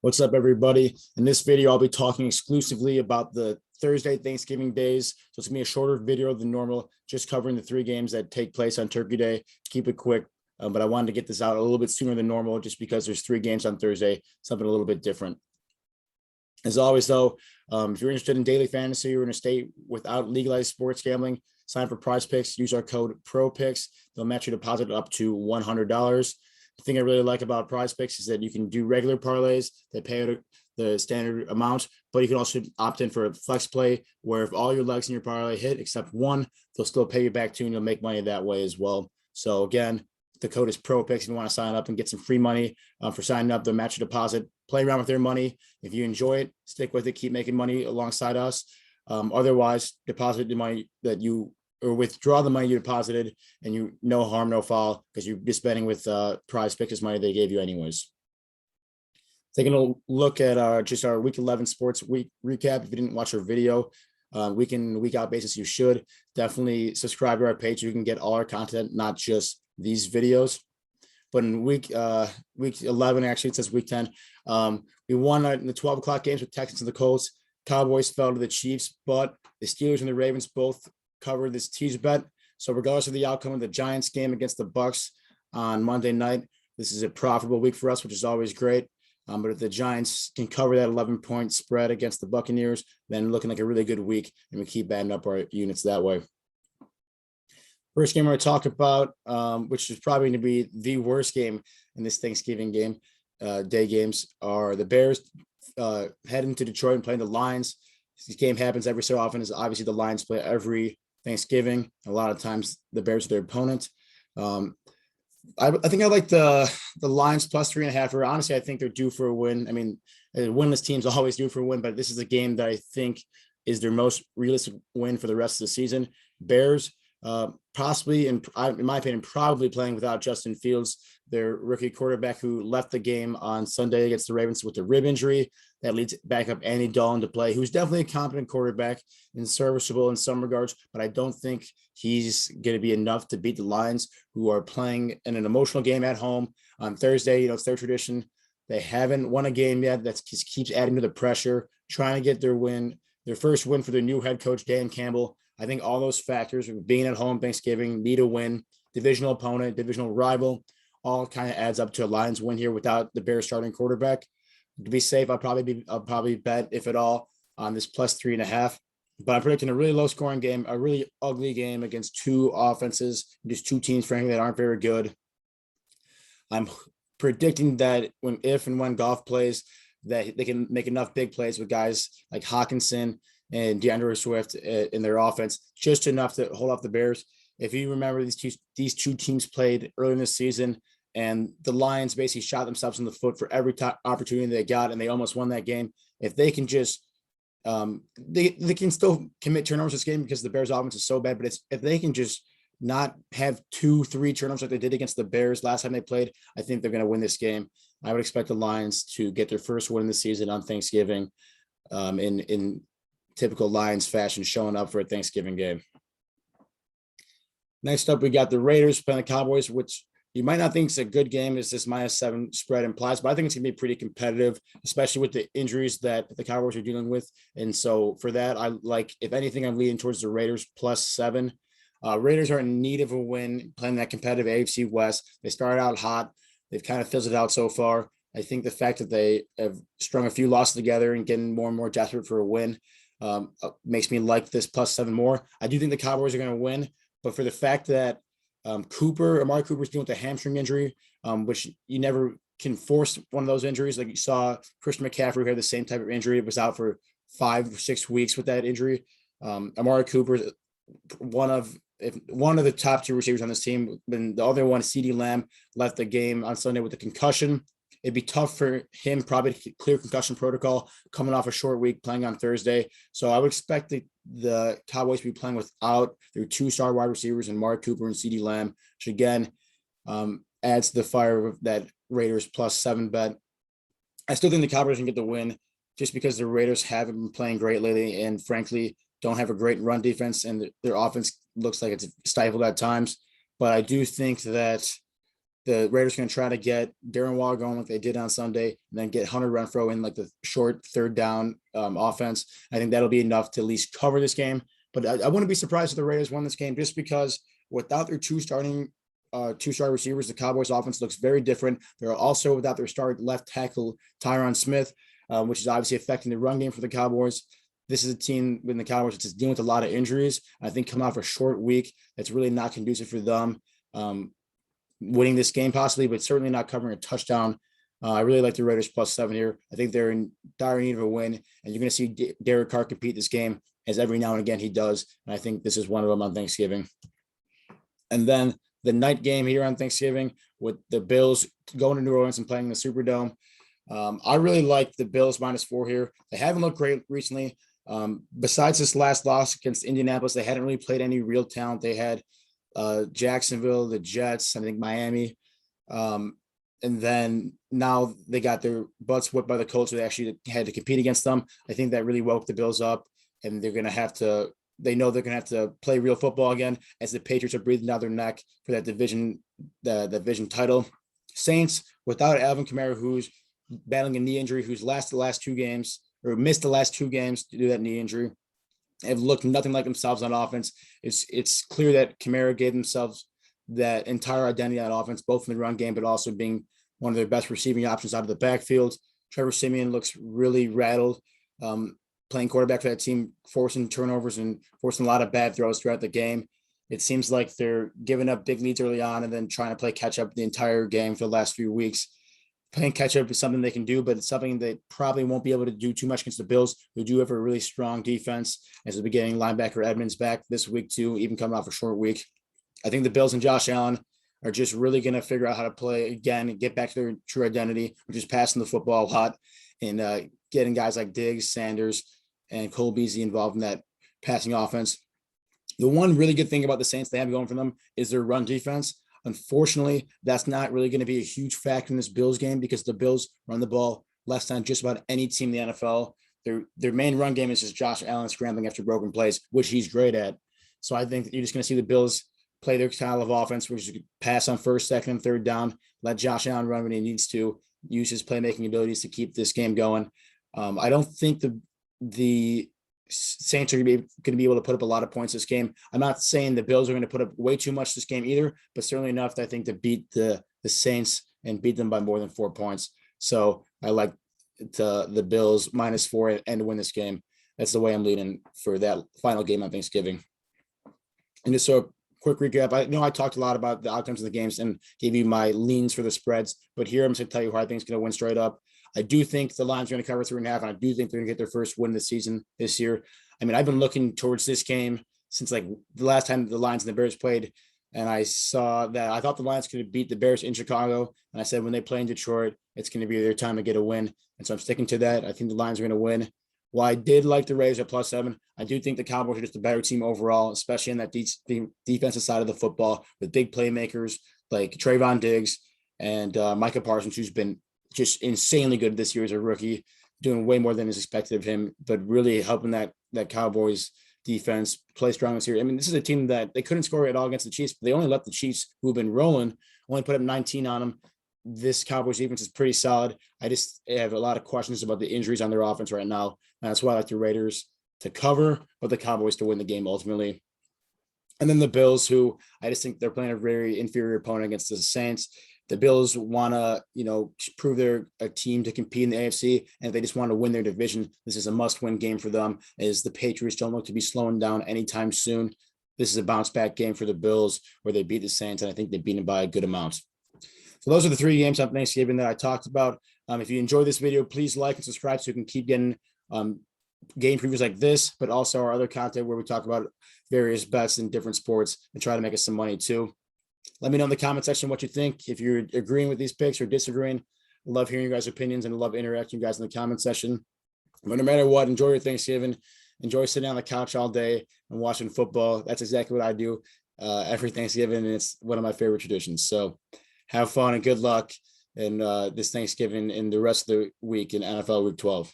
What's up, everybody? In this video, I'll be talking exclusively about the Thursday Thanksgiving days. So it's gonna be a shorter video than normal, just covering the three games that take place on Turkey Day. Keep it quick, but I wanted to get this out a little bit sooner than normal just because there's three games on Thursday, something a little bit different. As always, though, if you're interested in daily fantasy or in a state without legalized sports gambling, sign up for Prize Picks. Use our code PROPICS. They'll match your deposit up to $100. The thing I really like about Prize Picks is that you can do regular parlays that pay out the standard amount, but you can also opt in for a flex play where if all your legs in your parlay hit except one, they'll still pay you back too, and you'll make money that way as well. So again, the code is PROPICS if you want to sign up and get some free money for signing up. They'll match your deposit. Play around with their money. If you enjoy it, stick with it. Keep making money alongside us. Otherwise, deposit the money that you or withdraw the money you deposited, and you no harm, no foul, because you're just betting with Prize Picks money they gave you anyways. Taking a look at just our Week 11 sports week recap. If you didn't watch our video, week in, week out basis, you should definitely subscribe to our page. You can get all our content, not just these videos. But in week 11, actually, it says week 10. We won in the 12 o'clock games with Texans and the Colts. Cowboys fell to the Chiefs, but the Steelers and the Ravens both covered this tease bet. So regardless of the outcome of the Giants game against the Bucks on Monday night, this is a profitable week for us, which is always great. But if the Giants can cover that 11-point spread against the Buccaneers, then looking like a really good week, and we keep adding up our units that way. First game we're going to talk about, which is probably going to be the worst game in this Thanksgiving game, day games, are the Bears heading to Detroit and playing the Lions. This game happens every so often, as obviously the Lions play every Thanksgiving. A lot of times the Bears are their opponent. I think I like the Lions plus 3.5. Or honestly, I think they're due for a win. I mean, winless teams always due for a win, but this is a game that I think is their most realistic win for the rest of the season. Bears, possibly, in my opinion, probably playing without Justin Fields, their rookie quarterback who left the game on Sunday against the Ravens with a rib injury. That leads back up Andy Dalton to play, who's definitely a competent quarterback and serviceable in some regards, but I don't think he's going to be enough to beat the Lions, who are playing in an emotional game at home on Thursday. You know, it's their tradition. They haven't won a game yet. That just keeps adding to the pressure, trying to get their first win for their new head coach, Dan Campbell. I think all those factors, being at home Thanksgiving, need a win, divisional opponent, divisional rival, all kind of adds up to a Lions win here without the Bears starting quarterback. To be safe, I'll probably bet, if at all, on this plus 3.5. But I'm predicting a really low scoring game, a really ugly game against two offenses, just two teams, frankly, that aren't very good. I'm predicting that if and when Goff plays, that they can make enough big plays with guys like Hawkinson and DeAndre Swift in their offense, just enough to hold off the Bears. If you remember, these two teams played early in the season, and the Lions basically shot themselves in the foot for every opportunity they got, and they almost won that game. If they can just they can still commit turnovers this game because the Bears offense is so bad, but if they can just not have 2-3 turnovers like they did against the Bears last time they played, I think they're going to win this game. I would expect the Lions to get their first win in the season on Thanksgiving, in typical Lions fashion, showing up for a Thanksgiving game. Next up, we got the Raiders playing the Cowboys, which you might not think it's a good game, as this -7 spread implies, but I think it's going to be pretty competitive, especially with the injuries that the Cowboys are dealing with. And so for that, if anything, I'm leaning towards the Raiders +7. Raiders are in need of a win playing that competitive AFC West. They started out hot. They've kind of fizzled out so far. I think the fact that they have strung a few losses together and getting more and more desperate for a win makes me like this +7 more. I do think the Cowboys are going to win, but for the fact that Amari Cooper's dealing with a hamstring injury, which you never can force one of those injuries. Like you saw Christian McCaffrey, who had the same type of injury, was out for 5 or 6 weeks with that injury. Amari Cooper, one of the top 2 receivers on this team. And the other one, CeeDee Lamb, left the game on Sunday with a concussion. It'd be tough for him probably to clear concussion protocol coming off a short week playing on Thursday. So I would expect the Cowboys to be playing without their 2-star wide receivers and Amari Cooper and CeeDee Lamb, which again adds to the fire of that Raiders +7 bet. I still think the Cowboys can get the win just because the Raiders haven't been playing great lately and frankly don't have a great run defense, and their offense looks like it's stifled at times. But I do think that the Raiders are going to try to get Darren Waller going like they did on Sunday, and then get Hunter Renfrow in like the short third down offense. I think that'll be enough to at least cover this game. But I wouldn't be surprised if the Raiders won this game, just because without their two-star receivers, the Cowboys offense looks very different. They're also without their star left tackle Tyron Smith, which is obviously affecting the run game for the Cowboys. This is a team in the Cowboys that's dealing with a lot of injuries. I think coming off a short week, that's really not conducive for them winning this game possibly, but certainly not covering a touchdown. I really like the Raiders +7 here. I think they're in dire need of a win, and you're going to see Derek Carr compete this game, as every now and again he does. And I think this is one of them on Thanksgiving. And then the night game here on Thanksgiving with the Bills going to New Orleans and playing in the Superdome. I really like the Bills -4 here. They haven't looked great recently. Besides this last loss against Indianapolis, they hadn't really played any real talent. They had Jacksonville, the Jets, I think Miami. And then now they got their butts whipped by the Colts, who they actually had to compete against them. I think that really woke the Bills up, and they're going to have to, they know they're going to have to play real football again, as the Patriots are breathing down their neck for that division, the division title. Saints, without Alvin Kamara, who's battling a knee injury, who's missed the last 2 games due to that knee injury, have looked nothing like themselves on offense. It's clear that Kamara gave themselves that entire identity on offense, both in the run game, but also being one of their best receiving options out of the backfield. Trevor Siemian looks really rattled, playing quarterback for that team, forcing turnovers and forcing a lot of bad throws throughout the game. It seems like they're giving up big leads early on and then trying to play catch up the entire game for the last few weeks. Playing catch up is something they can do, but it's something they probably won't be able to do too much against the Bills, who do have a really strong defense, as the beginning linebacker Edmonds back this week too, even coming off a short week. I think the Bills and Josh Allen are just really going to figure out how to play again and get back to their true identity, which is passing the football a lot and getting guys like Diggs, Sanders, and Cole Beasley involved in that passing offense. The one really good thing about the Saints they have going for them is their run defense. Unfortunately, that's not really going to be a huge factor in this Bills game, because the Bills run the ball less than just about any team in the NFL. Their main run game is just Josh Allen scrambling after broken plays, which he's great at. So I think you're just going to see the Bills play their style of offense, which is pass on first, second, and third down, let Josh Allen run when he needs to, use his playmaking abilities to keep this game going. I don't think the Saints are going to be able to put up a lot of points this game. I'm not saying the Bills are going to put up way too much this game either, but certainly enough, I think, to beat the Saints and beat them by more than 4 points. So I like the Bills -4 and to win this game. That's the way I'm leaning for that final game on Thanksgiving. And just so a quick recap, I know I talked a lot about the outcomes of the games and gave you my leans for the spreads, but here I'm just going to tell you who I think is going to win straight up. I do think the Lions are going to cover 3.5, and I do think they're going to get their first win this season this year. I mean, I've been looking towards this game since like the last time the Lions and the Bears played, and I saw that I thought the Lions could beat the Bears in Chicago, and I said when they play in Detroit, it's going to be their time to get a win, and so I'm sticking to that. I think the Lions are going to win. While I did like the Raiders at +7, I do think the Cowboys are just a better team overall, especially in that defensive side of the football with big playmakers like Trayvon Diggs and Micah Parsons, who's been just insanely good this year as a rookie, doing way more than is expected of him, but really helping that Cowboys defense play strong this year. I mean, this is a team that they couldn't score at all against the Chiefs, but they only let the Chiefs, who have been rolling, only put up 19 on them. This Cowboys defense is pretty solid. I just have a lot of questions about the injuries on their offense right now. And that's why I like the Raiders to cover, but the Cowboys to win the game ultimately. And then the Bills, who I just think they're playing a very inferior opponent against the Saints. The Bills want to, prove they're a team to compete in the AFC, and if they just want to win their division, this is a must-win game for them, as the Patriots don't look to be slowing down anytime soon. This is a bounce-back game for the Bills where they beat the Saints, and I think they beat them by a good amount. So those are the 3 games on Thanksgiving that I talked about. If you enjoyed this video, please like and subscribe so you can keep getting game previews like this, but also our other content where we talk about various bets in different sports and try to make us some money too. Let me know in the comment section what you think. If you're agreeing with these picks or disagreeing, I love hearing you guys' opinions and I love interacting with you guys in the comment section. But no matter what, enjoy your Thanksgiving. Enjoy sitting on the couch all day and watching football. That's exactly what I do every Thanksgiving, and it's one of my favorite traditions. So have fun and good luck in this Thanksgiving and the rest of the week in NFL Week 12.